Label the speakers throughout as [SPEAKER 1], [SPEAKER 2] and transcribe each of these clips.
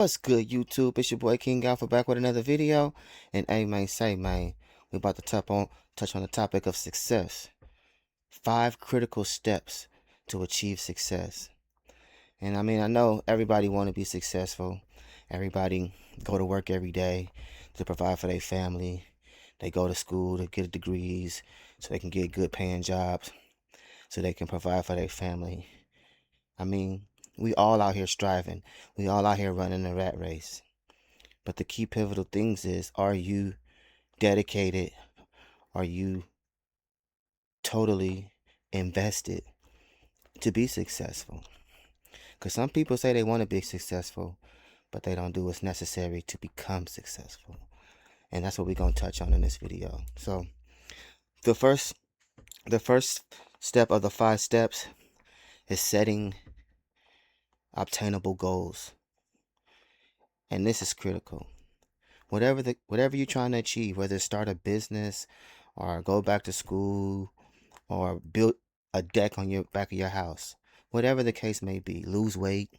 [SPEAKER 1] What's good, YouTube? It's your boy King Alpha back with another video. And hey, man, we about to touch on the topic of success. 5 critical steps to achieve success. And I know everybody want to be successful. Everybody go to work every day to provide for their family. They go to school to get degrees so they can get good paying jobs so they can provide for their family. We all out here striving. We all out here running a rat race. But the key pivotal things is, are you dedicated? Are you totally invested to be successful? Because some people say they want to be successful, but they don't do what's necessary to become successful. And that's what we're going to touch on in this video. So the first step of the 5 steps is setting obtainable goals. And this is critical. Whatever you're trying to achieve, whether it's start a business or go back to school or build a deck on your back of your house, whatever the case may be, lose weight,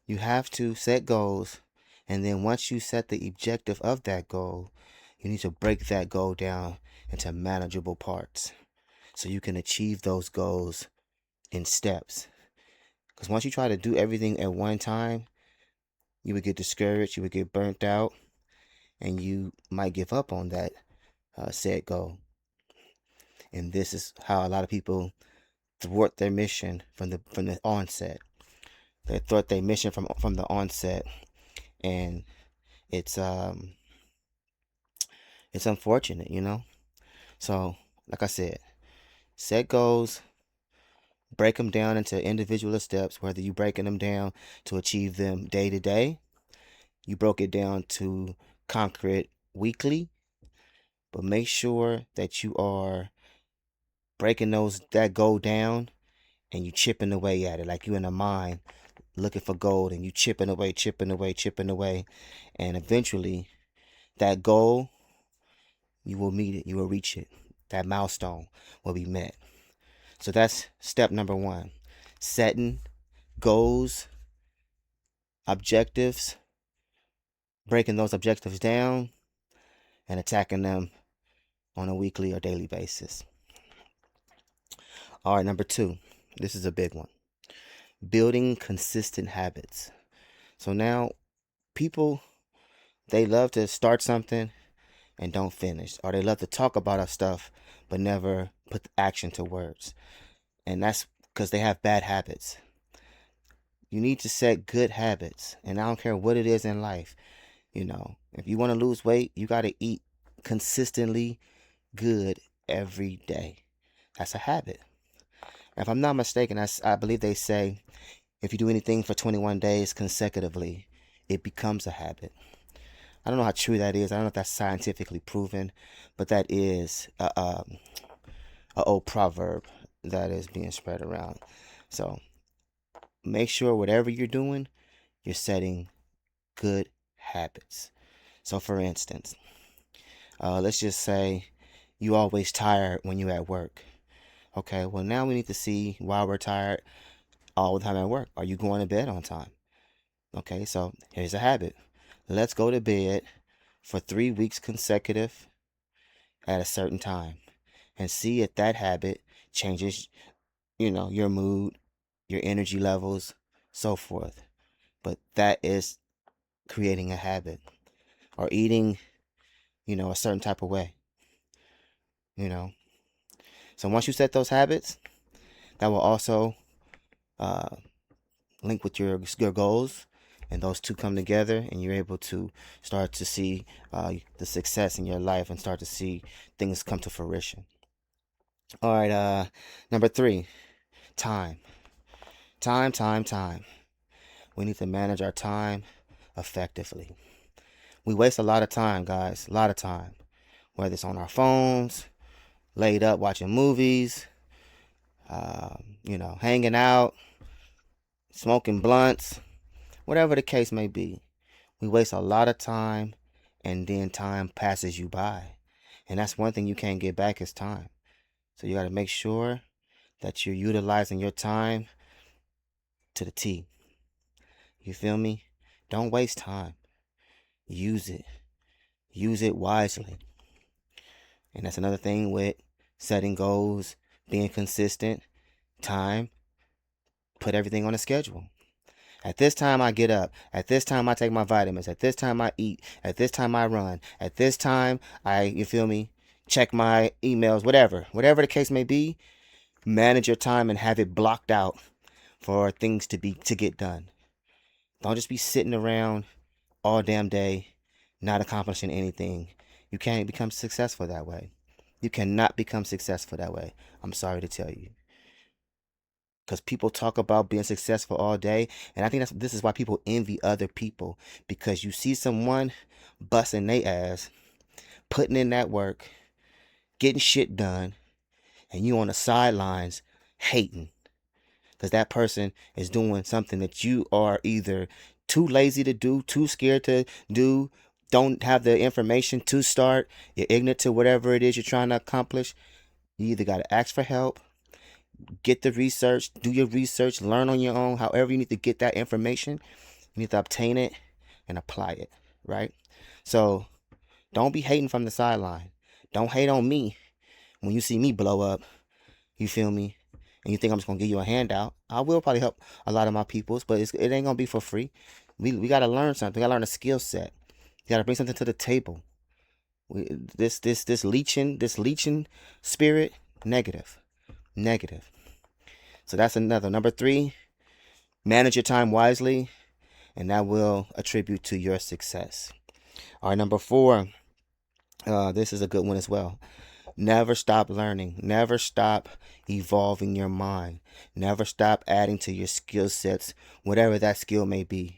[SPEAKER 1] you have to set goals. And then once you set the objective of that goal, you need to break that goal down into manageable parts so you can achieve those goals in steps. Because once you try to do everything at one time, you would get discouraged, you would get burnt out, and you might give up on that set goal. And this is how a lot of people thwart their mission from the onset. They thwart their mission from the onset, and it's unfortunate, you know. So, like I said, set goals, break them down into individual steps. Whether you breaking them down to achieve them day to day, you broke it down to conquer it weekly, but make sure that you are breaking that goal down and you chipping away at it like you in a mine looking for gold, and you chipping away, and eventually that goal, you will meet it, you will reach it. That milestone will be met. So that's step number 1. Setting goals, objectives, breaking those objectives down, and attacking them on a weekly or daily basis. All right, number 2. This is a big one. Building consistent habits. So now people, they love to start something and don't finish, or they love to talk about our stuff but never put action to words. And that's because they have bad habits. You need to set good habits, and I don't care what it is in life. If you want to lose weight, you got to eat consistently good every day. That's a habit. If I'm not mistaken, I believe they say if you do anything for 21 days consecutively, it becomes a habit. I don't know how true that is. I don't know if that's scientifically proven, but that is a old proverb that is being spread around. So make sure whatever you're doing, you're setting good habits. So for instance, let's just say you always tired when you're at work. Okay, well now we need to see why we're tired all the time at work. Are you going to bed on time? Okay, so here's a habit. Let's go to bed for 3 weeks consecutive at a certain time and see if that habit changes, your mood, your energy levels, so forth. But that is creating a habit. Or eating, a certain type of way, you know. So once you set those habits, that will also uh, link with your goals, and those two come together, and you're able to start to see the success in your life and start to see things come to fruition. All right, number 3, time. Time. We need to manage our time effectively. We waste a lot of time, guys, a lot of time, whether it's on our phones, laid up watching movies, hanging out, smoking blunts, whatever the case may be. We waste a lot of time, and then time passes you by. And that's one thing you can't get back is time. So you got to make sure that you're utilizing your time to the T. You feel me? Don't waste time. Use it. Use it wisely. And that's another thing with setting goals, being consistent, time. Put everything on a schedule. At this time I get up. At this time I take my vitamins. At this time I eat. At this time I run. At this time you feel me, check my emails, whatever. Whatever the case may be, manage your time and have it blocked out for things to get done. Don't just be sitting around all damn day not accomplishing anything. You can't become successful that way. You cannot become successful that way. I'm sorry to tell you. Because people talk about being successful all day. And I think this is why people envy other people. Because you see someone busting their ass, putting in that work, getting shit done, and you on the sidelines hating. Because that person is doing something that you are either too lazy to do, too scared to do, don't have the information to start, you're ignorant to whatever it is you're trying to accomplish. You either got to ask for help, get the research, do your research, learn on your own. However you need to get that information, you need to obtain it and apply it, right? So don't be hating from the sideline. Don't hate on me when you see me blow up. You feel me? And you think I'm just going to give you a handout. I will probably help a lot of my peoples, but it ain't going to be for free. We got to learn something. We got to learn a skill set. You got to bring something to the table. This leeching spirit, negative. So that's another. Number 3, manage your time wisely, and that will attribute to your success. All right, number 4, this is a good one as well. Never stop learning. Never stop evolving your mind. Never stop adding to your skill sets, whatever that skill may be.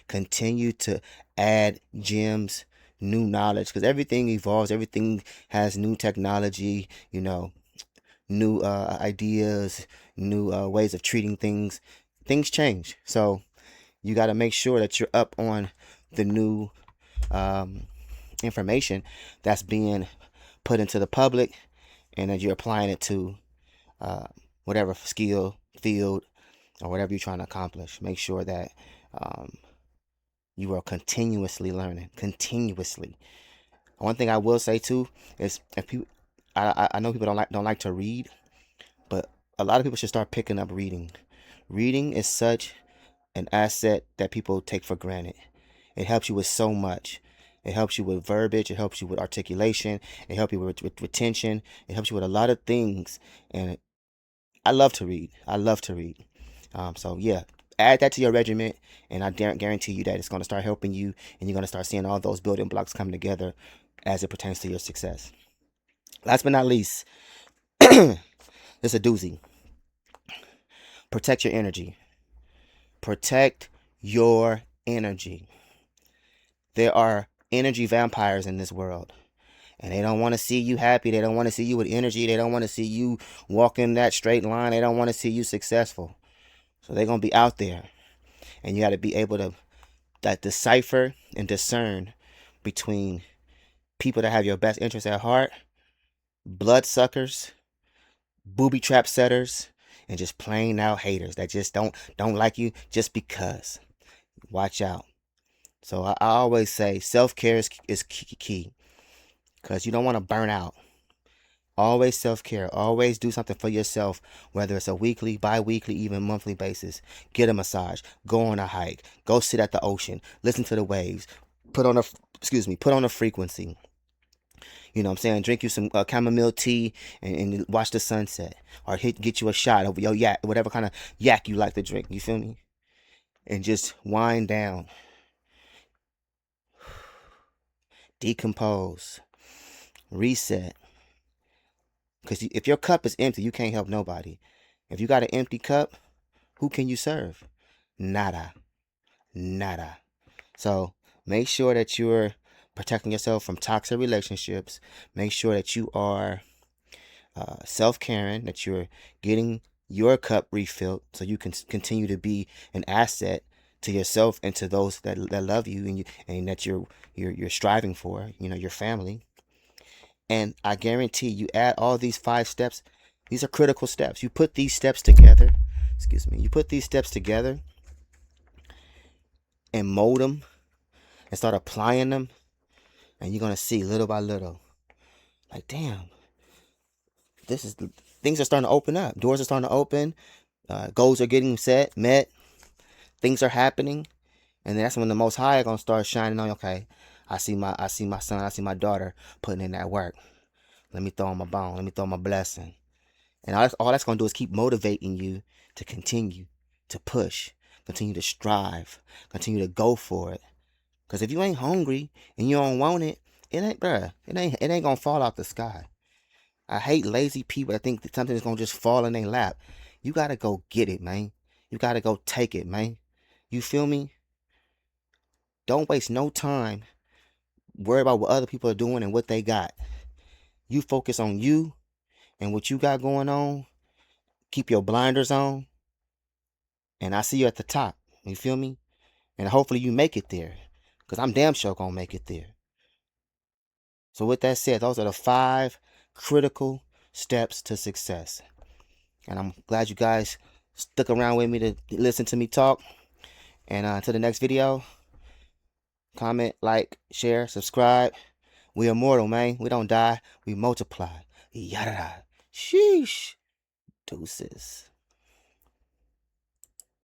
[SPEAKER 1] Continue to add gems, new knowledge, because everything evolves. Everything has new technology, new ideas, new ways of treating things. Things change. So you got to make sure that you're up on the new information that's being put into the public, and that you're applying it to whatever skill, field, or whatever you're trying to accomplish. Make sure that you are continuously learning. Continuously. One thing I will say too is, if people, I know people don't like to read, but a lot of people should start picking up reading. Reading is such an asset that people take for granted. It helps you with so much. It helps you with verbiage. It helps you with articulation. It helps you with retention. It helps you with a lot of things. And I love to read. So yeah, add that to your regimen, and I guarantee you that it's going to start helping you, and you're going to start seeing all those building blocks come together as it pertains to your success. Last but not least, this is a doozy. Protect your energy. Protect your energy. There are energy vampires in this world, and they don't want to see you happy. They don't want to see you with energy. They don't want to see you walking that straight line. They don't want to see you successful. So they're going to be out there, and you got to be able to decipher and discern between people that have your best interest at heart, bloodsuckers, booby trap setters, and just plain out haters that just don't like you just because. Watch out. So I always say self-care is key, because you don't want to burn out. Always self-care. Always do something for yourself, whether it's a weekly, bi-weekly, even monthly basis. Get a massage. Go on a hike. Go sit at the ocean. Listen to the waves. Put on a frequency. You know what I'm saying? Drink you some chamomile tea and watch the sunset. Or get you a shot of your yak, whatever kind of yak you like to drink. You feel me? And just wind down. Decompose. Reset. Because if your cup is empty, you can't help nobody. If you got an empty cup, who can you serve? Nada. So make sure that you're protecting yourself from toxic relationships. Make sure that you are self-caring, that you're getting your cup refilled so you can continue to be an asset to yourself and to those that love you and that you're striving for, your family. And I guarantee you add all these 5 steps. These are critical steps. You put these steps together. You put these steps together, and mold them and start applying them, and you're gonna see little by little, like, damn, things are starting to open up. Doors are starting to open. Goals are getting met. Things are happening, and that's when the Most High are gonna start shining on you. Okay, I see my son, I see my daughter putting in that work. Let me throw him a bone. Let me throw him a blessing. And all that's gonna do is keep motivating you to continue to push, continue to strive, continue to go for it. Cause if you ain't hungry and you don't want it, it ain't gonna fall out the sky. I hate lazy people that think that something is gonna just fall in their lap. You gotta go get it, man. You gotta go take it, man. You feel me? Don't waste no time worry about what other people are doing and what they got. You focus on you and what you got going on. Keep your blinders on, and I see you at the top. You feel me? And hopefully you make it there, cause I'm damn sure gonna make it there. So with that said, those are the 5 critical steps to success. And I'm glad you guys stuck around with me to listen to me talk. And until the next video, comment, like, share, subscribe. We immortal, man. We don't die. We multiply. Yada. Sheesh. Deuces.